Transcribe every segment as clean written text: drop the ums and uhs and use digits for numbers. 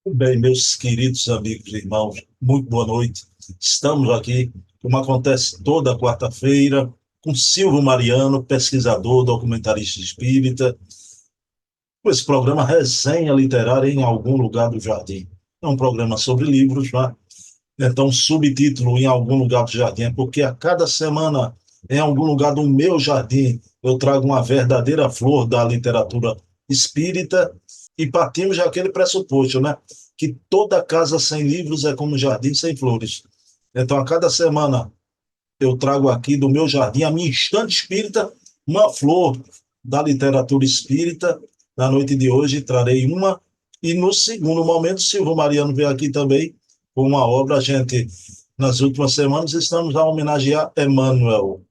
Bem, meus queridos amigos e irmãos, muito boa noite. Estamos aqui, como acontece toda quarta-feira, com Silvio Mariano, pesquisador, documentarista espírita, com esse programa Resenha Literária em Algum Lugar do Jardim. É um programa sobre livros, né? Então, subtítulo Em Algum Lugar do Jardim, é porque a cada semana, em algum lugar do meu jardim, eu trago uma verdadeira flor da literatura espírita e partimos daquele pressuposto, né? Que toda casa sem livros é como um jardim sem flores. Então, a cada semana, eu trago aqui do meu jardim, a minha estante espírita, uma flor da literatura espírita. Na noite de hoje, trarei uma. E no segundo momento, Silvio Mariano veio aqui também com uma obra. A gente, nas últimas semanas, estamos a homenagear Emmanuel,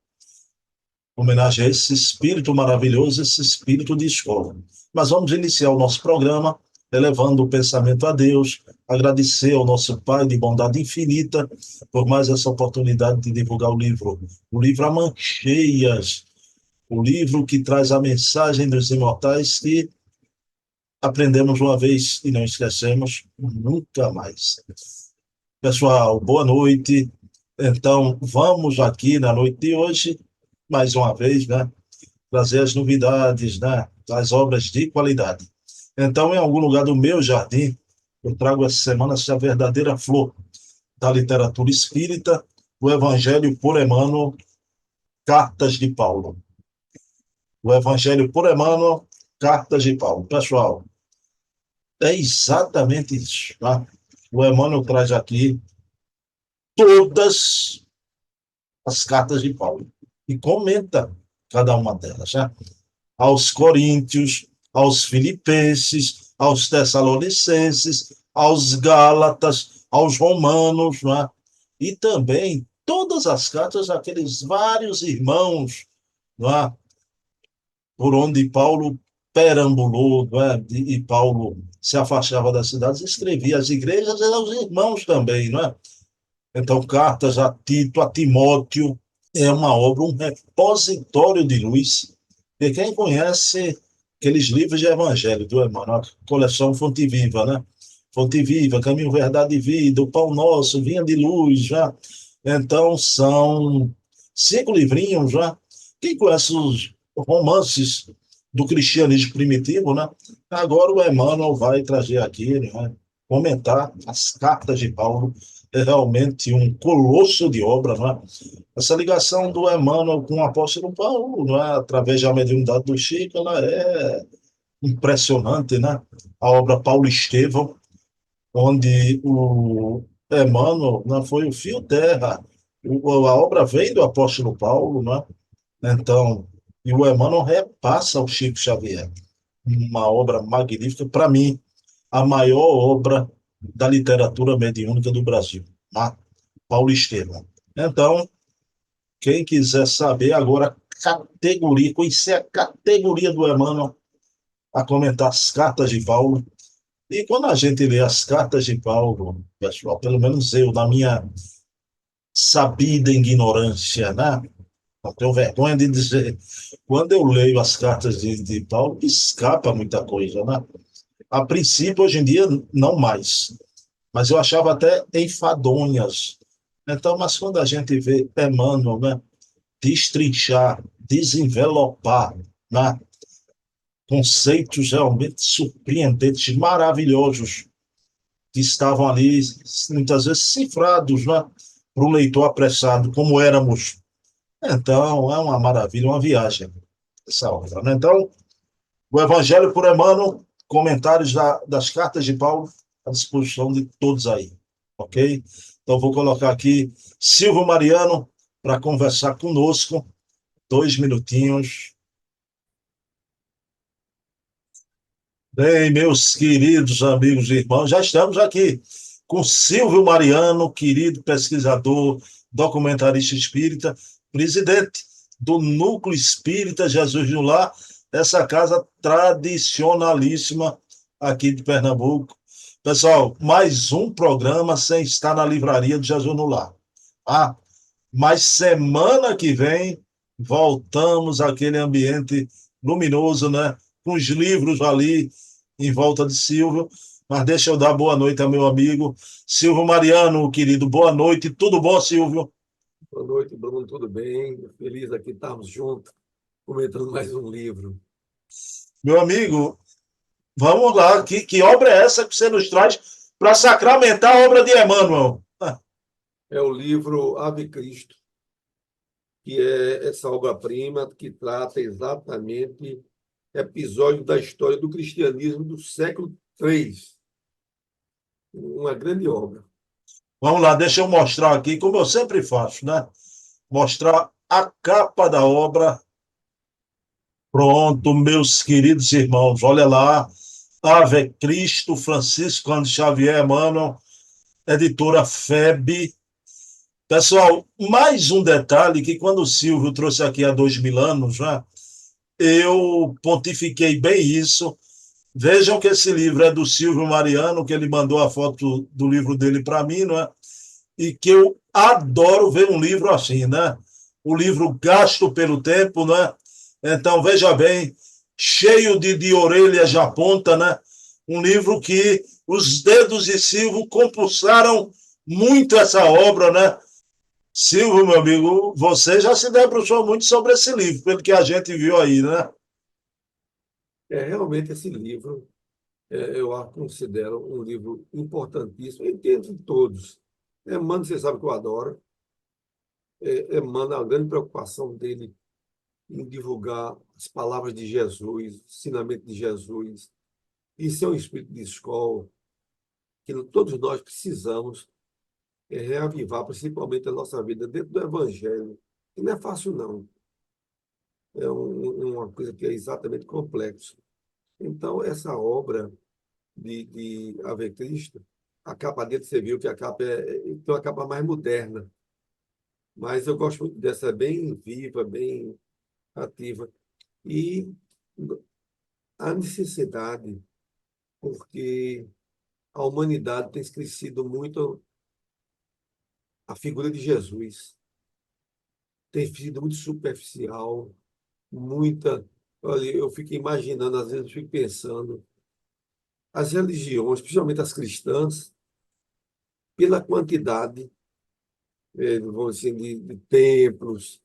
homenagem a esse espírito maravilhoso, esse espírito de escola. Mas vamos iniciar o nosso programa elevando o pensamento a Deus, agradecer ao nosso Pai de bondade infinita por mais essa oportunidade de divulgar o livro A Mãos Cheias, o livro que traz a mensagem dos imortais que aprendemos uma vez e não esquecemos nunca mais. Pessoal, boa noite. Então, vamos aqui na noite de hoje, mais uma vez, né? Trazer as novidades, né, das obras de qualidade. Então, em algum lugar do meu jardim, eu trago essa semana essa verdadeira flor da literatura espírita, o Evangelho por Emmanuel, Cartas de Paulo. O Evangelho por Emmanuel, Cartas de Paulo. Pessoal, é exatamente isso. Tá? O Emmanuel traz aqui todas as cartas de Paulo e comenta cada uma delas. Né? Aos Coríntios, aos Filipenses, aos Tessalonicenses, aos Gálatas, aos Romanos, não é? E também todas as cartas daqueles vários irmãos, não é? Por onde Paulo perambulou, não é? E Paulo se afastava das cidades, escrevia às igrejas e aos irmãos também, não é? Então, cartas a Tito, a Timóteo, é uma obra, um repositório de luz. E quem conhece aqueles livros de evangelho do Emmanuel, a coleção Fonte Viva, né? Fonte Viva, Caminho, Verdade e Vida, O Pão Nosso, Vinha de Luz, já. Então, são 5 livrinhos, já. Quem conhece os romances do cristianismo primitivo, né? Agora o Emmanuel vai trazer aqui, né? Comentar as cartas de Paulo. É realmente um colosso de obra, não é? Essa ligação do Emmanuel com o apóstolo Paulo, não é? Através da mediunidade do Chico, ela é impressionante, né? A obra Paulo Estevão, onde o Emmanuel, né, foi o fio terra. A obra vem do apóstolo Paulo, né? Então, e o Emmanuel repassa ao Chico Xavier. Uma obra magnífica, para mim, a maior obra da literatura mediúnica do Brasil, né? Paulo Estevam. Então, quem quiser saber agora categoria, conhecer a categoria do Emmanuel, a comentar as cartas de Paulo. E quando a gente lê as cartas de Paulo, pessoal, pelo menos eu, na minha sabida ignorância, né? Não tenho vergonha de dizer, quando eu leio as cartas de Paulo, escapa muita coisa, né? A princípio, hoje em dia, não mais. Mas eu achava até enfadonhas. Então, mas quando a gente vê Emmanuel, né? Destrinchar, desenvelopar, né? Conceitos realmente surpreendentes, maravilhosos, que estavam ali, muitas vezes, cifrados, né? Para o leitor apressado, como éramos. Então, é uma maravilha, uma viagem, essa obra. Né? Então, o Evangelho por Emmanuel, comentários das cartas de Paulo, à disposição de todos aí, ok? Então, vou colocar aqui Silvio Mariano para conversar conosco, 2 minutinhos. Bem, meus queridos amigos e irmãos, já estamos aqui com Silvio Mariano, querido pesquisador, documentarista espírita, presidente do Núcleo Espírita Jesus no Lar, essa casa tradicionalíssima aqui de Pernambuco. Pessoal, mais um programa sem estar na livraria de Jesus no Lar. Ah, mas semana que vem voltamos àquele ambiente luminoso, né? Com os livros ali em volta de Silvio. Mas deixa eu dar boa noite ao meu amigo Silvio Mariano, querido. Boa noite. Tudo bom, Silvio? Boa noite, Bruno. Tudo bem? Feliz aqui estarmos juntos, comentando mais um livro. Meu amigo, vamos lá. Que obra é essa que você nos traz para sacramentar a obra de Emmanuel? É o livro Ave Cristo, que é essa obra-prima que trata exatamente episódios da história do cristianismo do século III. Uma grande obra. Vamos lá, deixa eu mostrar aqui, como eu sempre faço, né? Mostrar a capa da obra. Pronto, meus queridos irmãos, olha lá. Ave Cristo, Francisco Cândido Xavier Emmanuel, editora FEB. Pessoal, mais um detalhe que quando o Silvio trouxe aqui há 2000 anos, né, eu pontifiquei bem isso. Vejam que esse livro é do Silvio Mariano, que ele mandou a foto do livro dele para mim, né? E que eu adoro ver um livro assim, né? O livro gasto pelo tempo, né? Então, veja bem, cheio de orelhas de ponta, né? Um livro que os dedos de Silvio compulsaram muito essa obra, né? Silvio, meu amigo, você já se debruçou muito sobre esse livro, pelo que a gente viu aí, né? Realmente esse livro, eu a considero um livro importantíssimo, entre todos. Emmanuel, você sabe que eu adoro. Emmanuel, a grande preocupação dele em divulgar as palavras de Jesus, o ensinamento de Jesus. Isso é um espírito de escola que todos nós precisamos reavivar, principalmente a nossa vida dentro do Evangelho. E não é fácil, não. Uma coisa que é exatamente complexa. Então, essa obra de Ave Cristo, a capa dele, você viu que a capa tem uma capa mais moderna, mas eu gosto muito dessa, bem viva, bem ativa. E a necessidade, porque a humanidade tem esquecido muito a figura de Jesus, tem sido muito superficial, muita. Olha, eu fico imaginando, às vezes eu fico pensando, as religiões, principalmente as cristãs, pela quantidade, vamos dizer, de templos,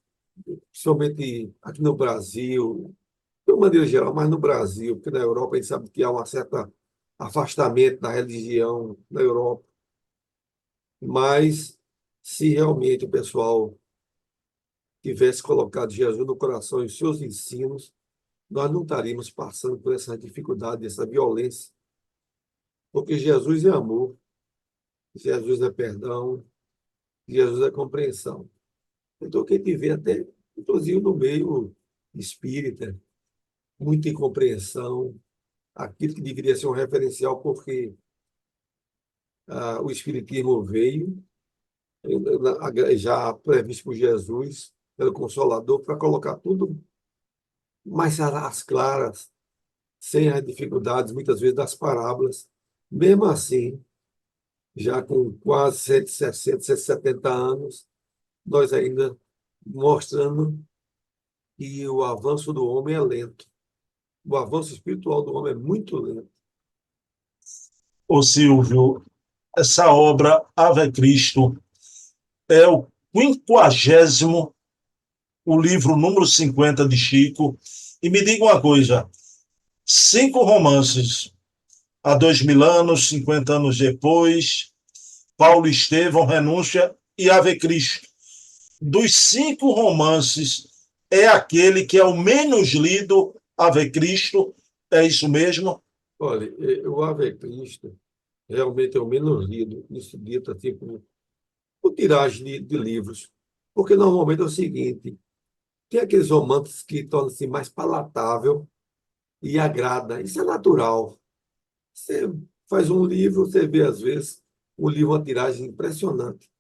principalmente aqui no Brasil, de uma maneira geral, mas no Brasil, porque na Europa a gente sabe que há um certo afastamento da religião na Europa, mas se realmente o pessoal tivesse colocado Jesus no coração e os seus ensinos, nós não estaríamos passando por essa dificuldade, essa violência, porque Jesus é amor, Jesus é perdão, Jesus é compreensão. Então, quem te vê até, inclusive no meio espírita, muita incompreensão, aquilo que deveria ser um referencial, porque o espiritismo veio, já previsto por Jesus, pelo Consolador, para colocar tudo mais às claras, sem as dificuldades, muitas vezes, das parábolas. Mesmo assim, já com quase 160, 170 anos, nós ainda mostrando que o avanço do homem é lento. O avanço espiritual do homem é muito lento. Ô Silvio, essa obra, Ave Cristo, é o 50º, o livro número 50 de Chico. E me diga uma coisa, 5 romances, há 2000 anos, 50 anos depois, Paulo Estevão, Renúncia e Ave Cristo. Dos 5 romances, é aquele que é o menos lido, Ave Cristo, é isso mesmo? Olha, o Ave Cristo realmente é o menos lido, isso dito assim, por tiragem de livros. Porque normalmente é o seguinte, tem aqueles romances que tornam-se mais palatável e agrada. Isso é natural. Você faz um livro, você vê, às vezes, um livro, uma tiragem impressionante.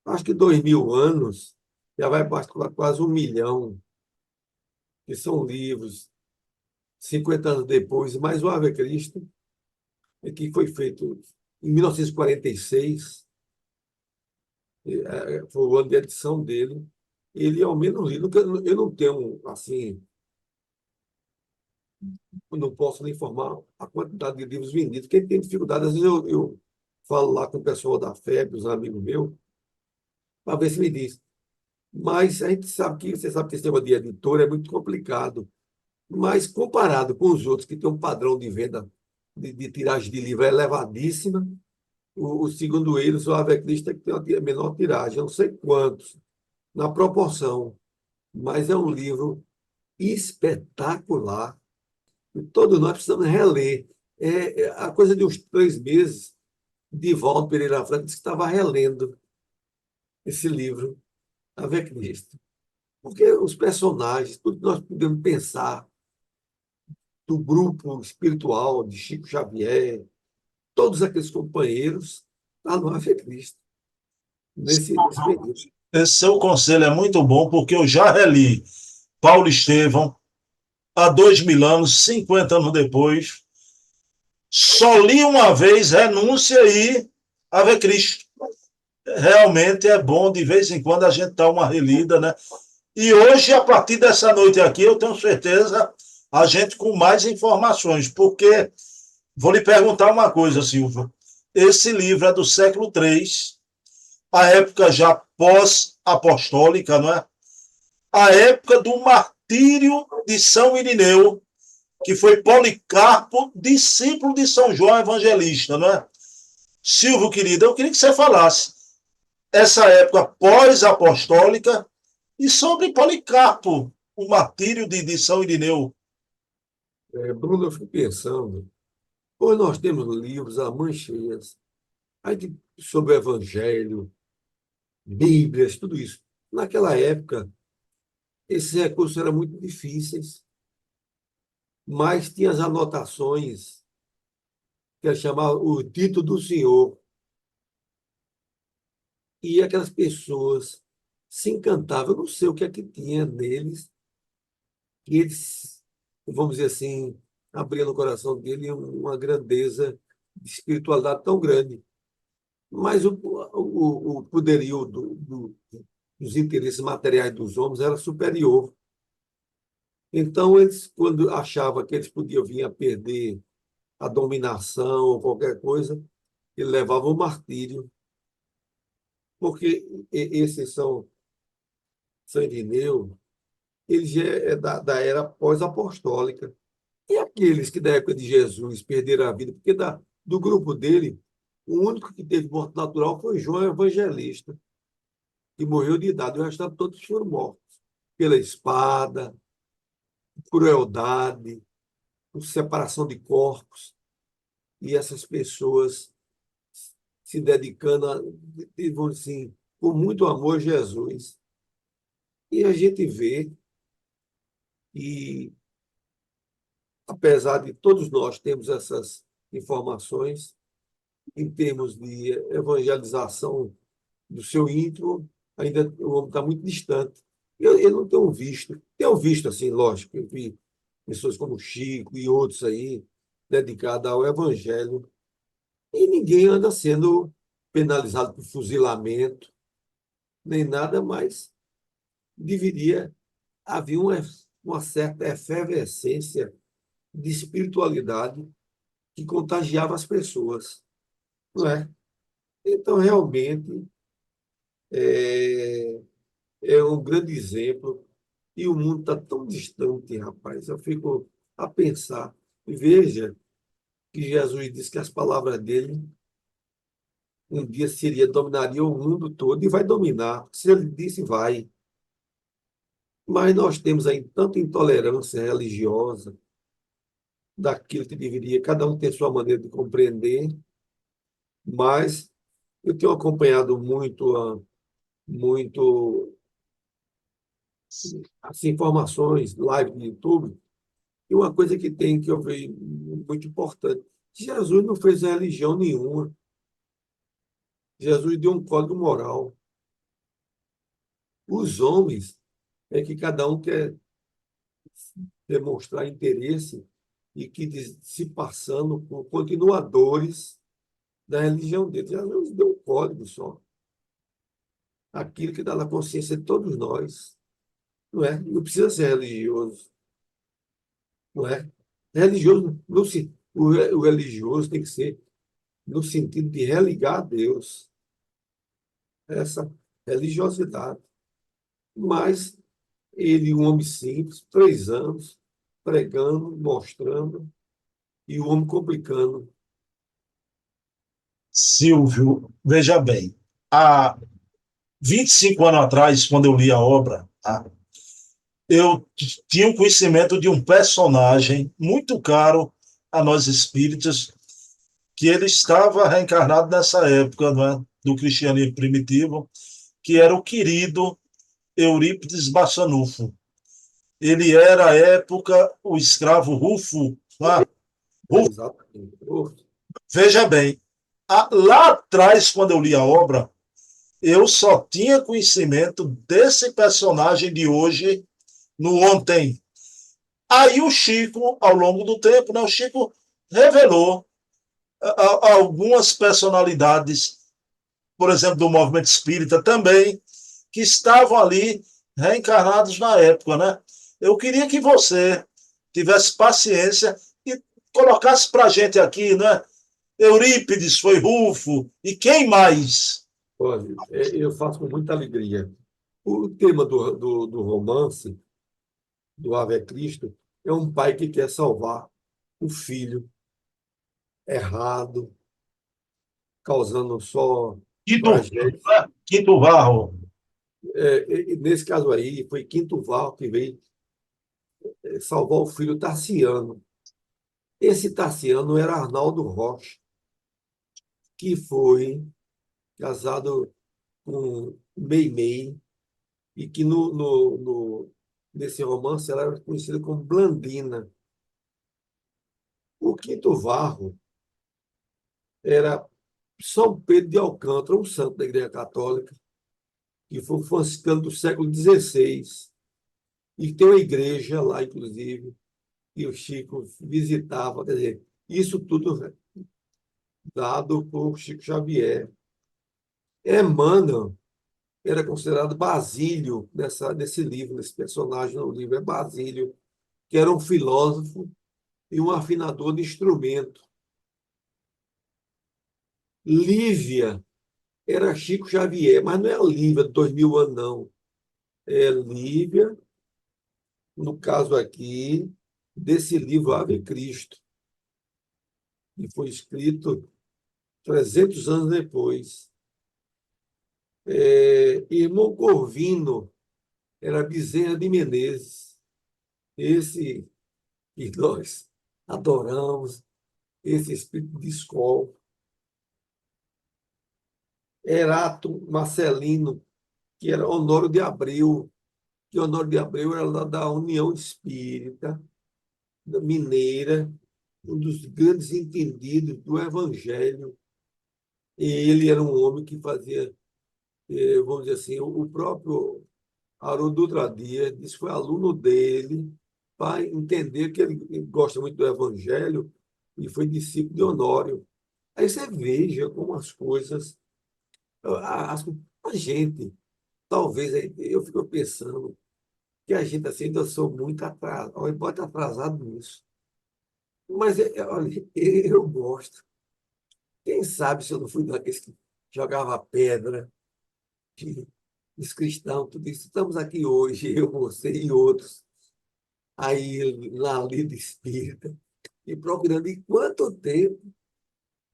Acho que 2000 anos já vai para quase 1 milhão, que são livros. 50 anos depois, mais o Ave Cristo, que foi feito em 1946, foi o ano de edição dele. Ele é o menos lido. Eu não tenho, assim, Eu não posso lhe informar a quantidade de livros vendidos. Quem tem dificuldade, às vezes eu falo lá com o pessoal da FEB, os amigos meus, para ver se me diz. Mas a gente sabe que, você sabe que esse tema de editor é muito complicado. Mas comparado com os outros que têm um padrão de venda de tiragem de livro elevadíssima, segundo eles, o Ave Cristo é que tem a menor tiragem, eu não sei quantos, na proporção, mas é um livro espetacular. E todos nós precisamos reler. A coisa de uns 3 meses, Divaldo Pereira Franco disse que estava relendo esse livro, Ave Cristo. Porque os personagens, tudo que nós podemos pensar do grupo espiritual de Chico Xavier, todos aqueles companheiros, está no Ave Cristo, nesse período. Esse seu conselho é muito bom, porque eu já reli Paulo Estevão há 2000 anos, 50 anos depois. Só li uma vez Renúncia e Ave Cristo. Realmente é bom, de vez em quando, a gente dar uma relida, né? E hoje, a partir dessa noite aqui, eu tenho certeza, a gente com mais informações, porque vou lhe perguntar uma coisa, Silvio. Esse livro é do século III, a época já pós-apostólica, não é? A época do martírio de São Irineu, que foi Policarpo, discípulo de São João Evangelista, não é? Silvio, querido, eu queria que você falasse essa época pós-apostólica e sobre Policarpo, o martírio de São Irineu. Bruno, eu fico pensando, hoje nós temos livros a mãos cheias, sobre o Evangelho, Bíblias, tudo isso. Naquela época, esses recursos eram muito difíceis, mas tinha as anotações, que é chamar o título do Senhor, e aquelas pessoas se encantavam. Eu não sei o que é que tinha neles, que eles, vamos dizer assim, abriam no coração dele uma grandeza de espiritualidade tão grande. Mas o poderio dos interesses materiais dos homens era superior. Então, eles, quando achavam que eles podiam vir a perder a dominação ou qualquer coisa, ele levava o martírio, porque esses São Irineu, ele já é da era pós-apostólica. E aqueles que da época de Jesus perderam a vida, porque do grupo dele, o único que teve morte natural foi João Evangelista, que morreu de idade, o restante todos foram mortos pela espada, crueldade, por separação de corpos, e essas pessoas se dedicando, vamos assim, com muito amor a Jesus. E a gente vê que, apesar de todos nós termos essas informações, em termos de evangelização do seu íntimo, ainda o homem está muito distante. Eu não tenho visto, tenho visto assim, lógico, eu vi pessoas como Chico e outros aí dedicados ao evangelho, e ninguém anda sendo penalizado por fuzilamento, nem nada, mas deveria haver uma certa efervescência de espiritualidade que contagiava as pessoas, não é? Então, realmente, é, é um grande exemplo. E o mundo está tão distante, rapaz. Eu fico a pensar. E veja que Jesus disse que as palavras dele um dia seria, dominaria o mundo todo e vai dominar. Se ele disse, vai. Mas nós temos aí tanta intolerância religiosa daquilo que deveria, cada um tem sua maneira de compreender, mas eu tenho acompanhado muito assim, informações, live no YouTube, e uma coisa que tem que eu vejo muito importante, Jesus não fez religião nenhuma, Jesus deu um código moral. Os homens é que cada um quer demonstrar interesse e que se passando por continuadores da religião deles. Jesus deu um código só, aquilo que dá na consciência de todos nós, não é? Não precisa ser religioso, não é? Religioso, o religioso tem que ser no sentido de religar a Deus, essa religiosidade. Mas ele, um homem simples, 3 anos, pregando, mostrando, e o homem complicando. Silvio, veja bem, há 25 anos atrás, quando eu li a obra, tá, eu tinha um conhecimento de um personagem muito caro a nós espíritas, que ele estava reencarnado nessa época, não é, do cristianismo primitivo, que era o querido Eurípides Barçanufo. Ele era, à época, o escravo Rufo. Não, Rufo. Exatamente. Veja bem, lá atrás, quando eu li a obra, eu só tinha conhecimento desse personagem de hoje no ontem. Aí o Chico, ao longo do tempo, né, o Chico revelou algumas personalidades, por exemplo, do movimento espírita também, que estavam ali reencarnados na época, né? Eu queria que você tivesse paciência e colocasse para a gente aqui, né? Eurípides foi Rufo, e quem mais? Olha, eu faço com muita alegria. O tema do romance, do Ave Cristo, é um pai que quer salvar o filho errado, causando só Quinto, tragédias. Quinto Varro. Nesse caso aí, foi Quinto Varro que veio salvar o filho Tarciano. Esse Tarciano era Arnaldo Rocha, que foi casado com Meimei, e que nesse romance ela era conhecida como Blandina. O Quinto Varro era São Pedro de Alcântara, um santo da Igreja Católica, que foi um franciscano do século XVI, e tem uma igreja lá, inclusive, que o Chico visitava. Quer dizer, isso tudo dado por Chico Xavier. Emmanuel era considerado Basílio nesse livro, nesse personagem no livro, é Basílio, que era um filósofo e um afinador de instrumento. Lívia era Chico Xavier, mas não é a Lívia de 2000 anos, não. É Lívia, no caso aqui, desse livro Ave Cristo, que foi escrito 300 anos depois. Irmão Corvino era Bezerra de Menezes, esse que nós adoramos, esse espírito de escola. Erato Marcelino, que era Honório de Abreu, que Honório de Abreu era lá da União Espírita Mineira, um dos grandes entendidos do Evangelho. E ele era um homem que fazia, vamos dizer assim, o próprio Haroldo Dutra Dias disse que foi aluno dele para entender que ele gosta muito do Evangelho e foi discípulo de Honório. Aí você veja como as coisas, a, a gente, talvez, eu fico pensando que a gente assim, ainda sou muito atrasado, pode estar atrasado nisso. Mas, olha, eu gosto. Quem sabe se eu não fui daqueles que jogava pedra, que os cristãos, tudo isso. Estamos aqui hoje, eu, você e outros, aí na lida espírita, e procurando em quanto tempo,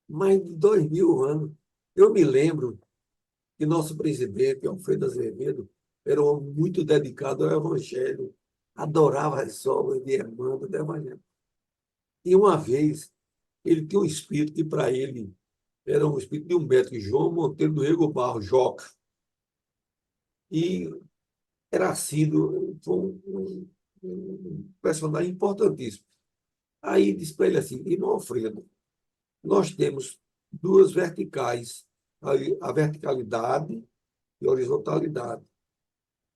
mais de 2000 anos. Eu me lembro que nosso presidente, Alfredo Azevedo, era um homem muito dedicado ao Evangelho, adorava as obras de Emmanuel do Evangelho. E uma vez, ele tinha um espírito que, para ele, era um espírito de um médico, João Monteiro do Rego Barro, Joca. E era sido foi um personagem importantíssimo. Aí disse para ele assim, irmão Alfredo, nós temos duas verticais, a verticalidade e a horizontalidade.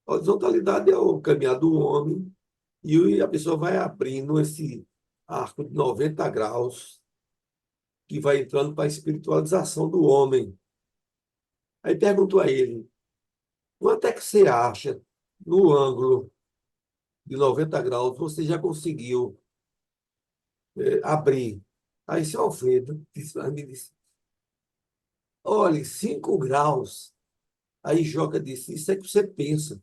A horizontalidade é o caminhar do homem e a pessoa vai abrindo esse arco de 90 graus que vai entrando para a espiritualização do homem. Aí perguntou a ele, quanto é que você acha no ângulo de 90 graus você já conseguiu abrir. Aí, seu Alfredo me disse, olha, 5 graus. Aí Joca disse, isso é que você pensa.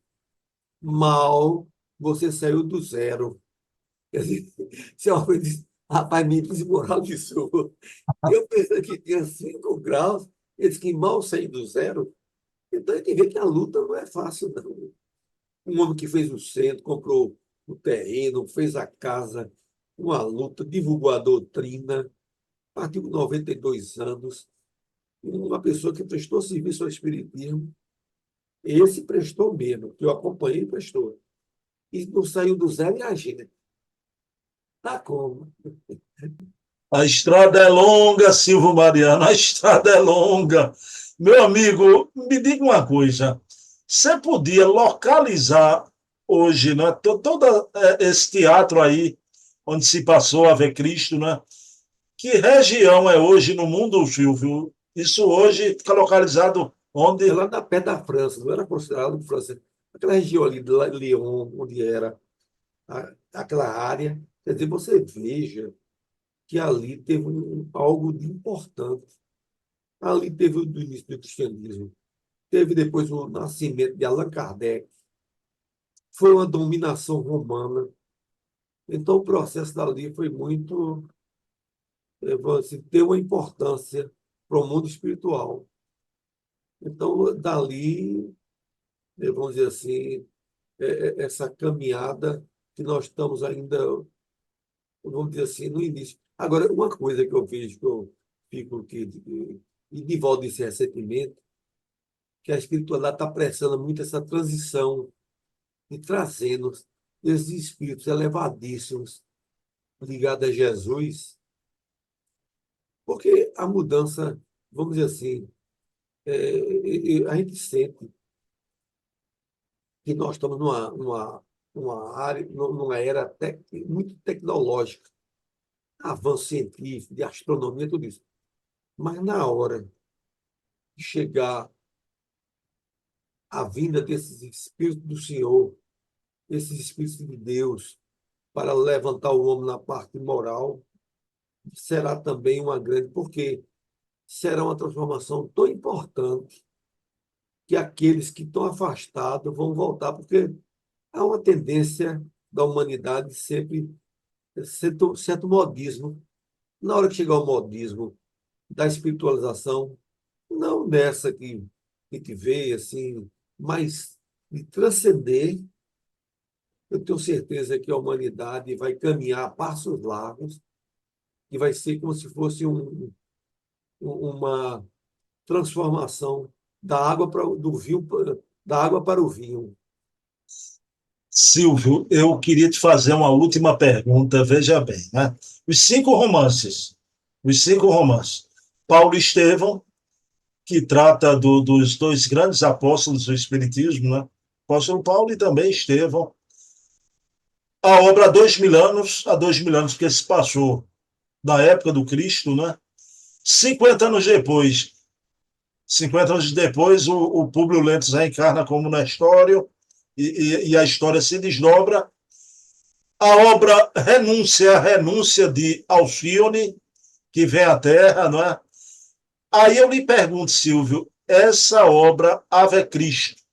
Mal você saiu do zero. Quer dizer, seu Alfredo disse, rapaz, me desmoralizou. Eu pensei que tinha 5 graus, ele disse que mal saí do zero. Então, a gente vê que a luta não é fácil, não. Um homem que fez o centro, comprou o terreno, fez a casa, uma luta, divulgou a doutrina, partiu com 92 anos, uma pessoa que prestou serviço ao Espiritismo. Esse prestou mesmo, que eu acompanhei e prestou. E não saiu do zero e agindo. Tá como? A estrada é longa, Silvio Mariano, a estrada é longa. Meu amigo, me diga uma coisa. Você podia localizar hoje, né, todo esse teatro aí, onde se passou a ver Cristo, né? Que região é hoje no mundo, Silvio? Isso hoje fica localizado É onde? lá da pé da França, não era considerado França. Aquela região ali de Lyon, onde era aquela área. Quer dizer, você veja que ali teve algo de importante. Ali teve o início do cristianismo. Teve depois o nascimento de Allan Kardec. Foi uma dominação romana. Então, o processo dali foi muito, vamos dizer, deu uma importância para o mundo espiritual. Então, dali, vamos dizer assim, essa caminhada que nós estamos ainda, vamos dizer assim, no início. Agora, uma coisa que eu vejo, que eu fico que, e Divaldo disse recentemente, que a espiritualidade está pressando muito essa transição e trazendo esses espíritos elevadíssimos ligados a Jesus, porque a mudança, vamos dizer assim, a gente sente que nós estamos numa área, numa era muito tecnológica, avanço científico, de astronomia, tudo isso. Mas na hora de chegar a vinda desses espíritos do Senhor, esses espíritos de Deus, para levantar o homem na parte moral, será também uma grande, porque será uma transformação tão importante que aqueles que estão afastados vão voltar, porque há uma tendência da humanidade sempre certo modismo. Na hora que chegar o modismo da espiritualização, não nessa que a gente vê, assim, mas de transcender, eu tenho certeza que a humanidade vai caminhar a passos largos e vai ser como se fosse uma transformação da água para do vinho, da água para o vinho. Silvio, eu queria te fazer uma última pergunta, veja bem, né? Os 5 romances, os 5 romances. Paulo e Estevão, que trata dos dois grandes apóstolos do Espiritismo, né? Apóstolo Paulo e também Estevão. A obra há 2000 anos que se passou da época do Cristo, né? 50 anos depois, 50 anos depois, o Públio Lentz reencarna como Nestório e a história se desdobra. A obra Renúncia de Alcione, que vem à Terra, não é? Aí eu lhe pergunto, Silvio, essa obra, Ave Cristo,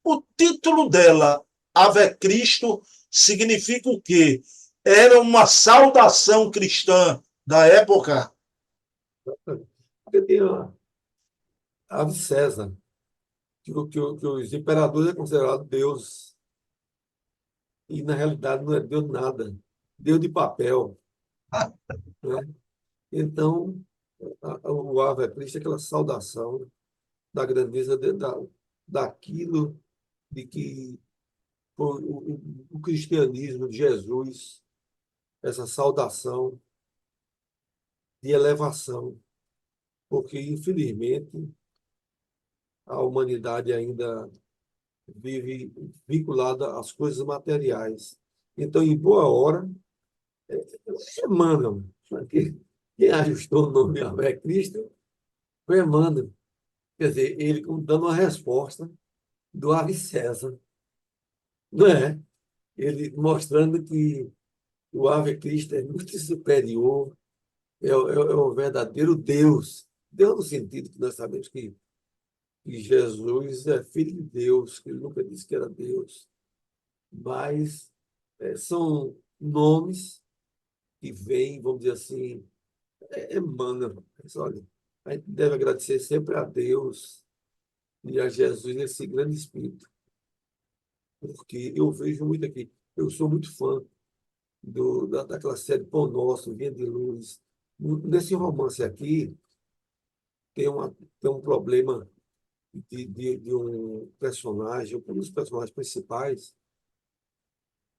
o título dela, Ave Cristo, significa o quê? Era uma saudação cristã da época. Porque tem a ave César, que os imperadores é considerado Deus, e na realidade não é Deus nada, Deus de papel, né? Então, o Ave Cristo é aquela saudação da grandeza daquilo de que foi o cristianismo de Jesus, essa saudação de elevação, porque, infelizmente, a humanidade ainda vive vinculada às coisas materiais. Então, em boa hora, Emmanuel, quem ajustou o nome a Cristo foi Emmanuel. Quer dizer, ele dando uma resposta do Ave César, não é? Ele mostrando que O Ave Cristo é muito superior, é o verdadeiro Deus. Deus no sentido que nós sabemos que Jesus é filho de Deus, que ele nunca disse que era Deus, mas são nomes que vêm, vamos dizer assim, emanam. Mas, olha, a gente deve agradecer sempre a Deus e a Jesus esse grande Espírito, porque eu vejo muito aqui, eu sou muito fã daquela série Pão Nosso, Vinha de Luz. Nesse romance aqui, tem, uma, tem um problema de um personagem, um dos personagens principais,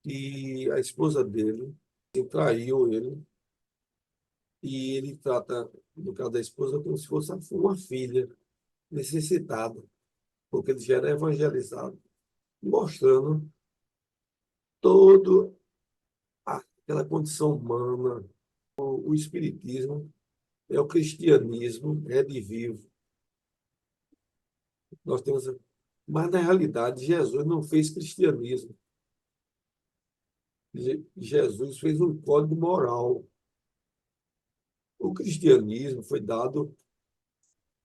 que a esposa dele traiu ele, e ele trata, no caso da esposa, como se fosse uma filha necessitada, porque ele já era evangelizado, mostrando toda aquela condição humana. O espiritismo é o cristianismo redivivo. Nós temos, mas na realidade Jesus não fez cristianismo. Jesus fez um código moral. O cristianismo foi dado,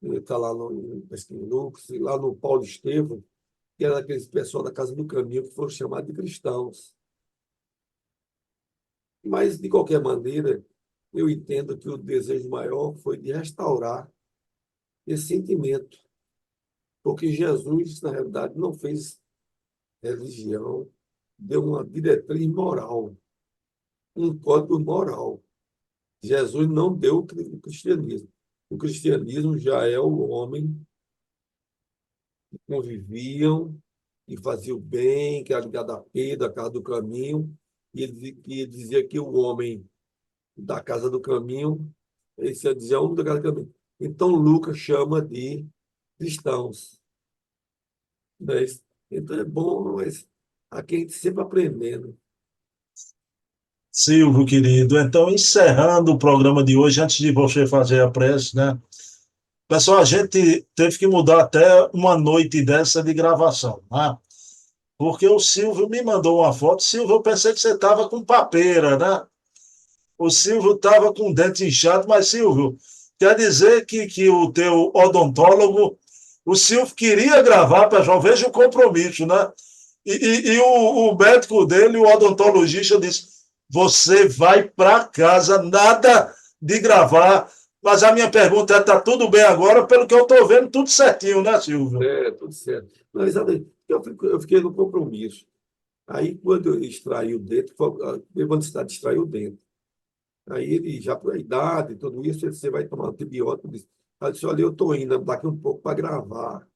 está lá no, acho em Lucas, lá no Paulo Estevão, que era aqueles pessoal da Casa do Caminho que foram chamados de cristãos. Mas, de qualquer maneira, eu entendo que o desejo maior foi de restaurar esse sentimento, porque Jesus, na realidade, não fez religião, deu uma diretriz moral, um código moral. Jesus não deu o cristianismo. O cristianismo já é o homem que conviviam, que fazia o bem, que era ligado a Pedro, a casa do caminho, e ele dizia que o homem da casa do caminho, esse dizia homem da casa do caminho. Então, Lucas chama de cristãos. Né? Então, é bom, mas aqui a gente sempre aprendendo. Silvio, querido, então, encerrando o programa de hoje, antes de você fazer a prece, né? Pessoal, a gente teve que mudar até uma noite dessa de gravação, né? Porque o Silvio me mandou uma foto. Silvio, eu pensei que você estava com papeira, né? O Silvio estava com o dente inchado, mas, Silvio, quer dizer que o teu odontólogo, o Silvio queria gravar, pessoal, veja o compromisso, né? E o médico dele, o odontologista, disse: você vai para casa, nada de gravar. Mas a minha pergunta é: está tudo bem agora? Pelo que eu estou vendo, tudo certinho, né, Silvio? É, tudo certo. Não, exatamente. Eu fiquei no compromisso. Aí, quando eu extraí o dente, teve uma necessidade de extrair o dente. Aí ele, já por a idade e tudo isso, você vai tomar antibiótico. Aí disse, olha, eu estou indo daqui um pouco para gravar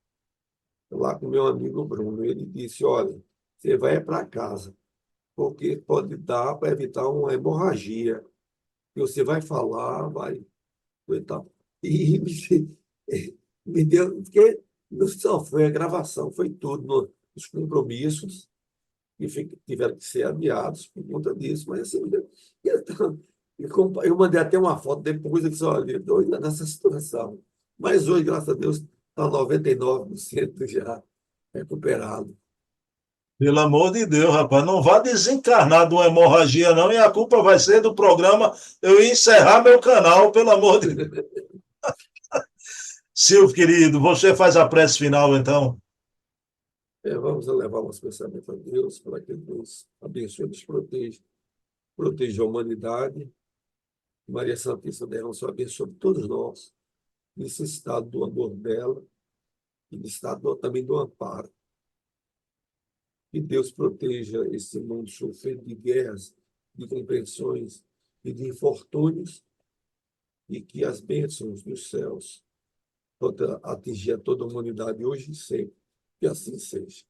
lá com meu amigo Bruno. Ele disse, olha, você vai para casa, porque pode dar para evitar uma hemorragia. E você vai falar, vai... E tal. E me deu, porque não só foi a gravação, foi tudo, os compromissos que tiveram que ser adiados por conta disso, mas assim, então, eu mandei até uma foto depois, eu disse, olha, estou nessa situação. Mas hoje, graças a Deus, está 99% já recuperado. Pelo amor de Deus, rapaz, não vá desencarnar de uma hemorragia, não, e a culpa vai ser do programa eu encerrar meu canal, pelo amor de Deus. Silvio, querido, você faz a prece final, então. Vamos elevar nosso pensamento a Deus, para que Deus abençoe e nos proteja, proteja a humanidade. Maria Santíssima derrama sua bênção sobre todos nós, necessitado do amor dela e necessitado também do amparo. Que Deus proteja esse mundo sofrendo de guerras, de compreensões e de infortúnios, e que as bênçãos dos céus possam atingir a toda a humanidade hoje e sempre. Que assim seja.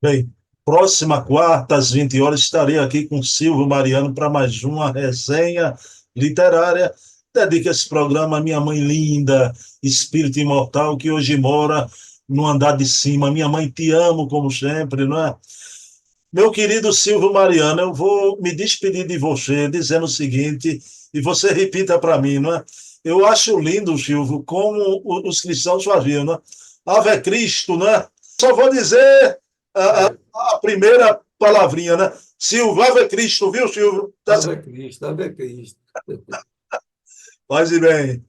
Bem, próxima quarta, às 20 horas, estarei aqui com Silvio Mariano para mais uma resenha literária. Dedico esse programa à minha mãe linda, espírito imortal, que hoje mora no andar de cima. Minha mãe, te amo como sempre, não é? Meu querido Silvio Mariano, eu vou me despedir de você dizendo o seguinte, e você repita para mim, não é? Eu acho lindo, Silvio, como os cristãos faziam, né? Ave Cristo, né? Só vou dizer a, a É, a primeira palavrinha, né? Silvio, Ave Cristo, viu, Silvio? Ave Cristo, Ave Cristo. Paz e bem.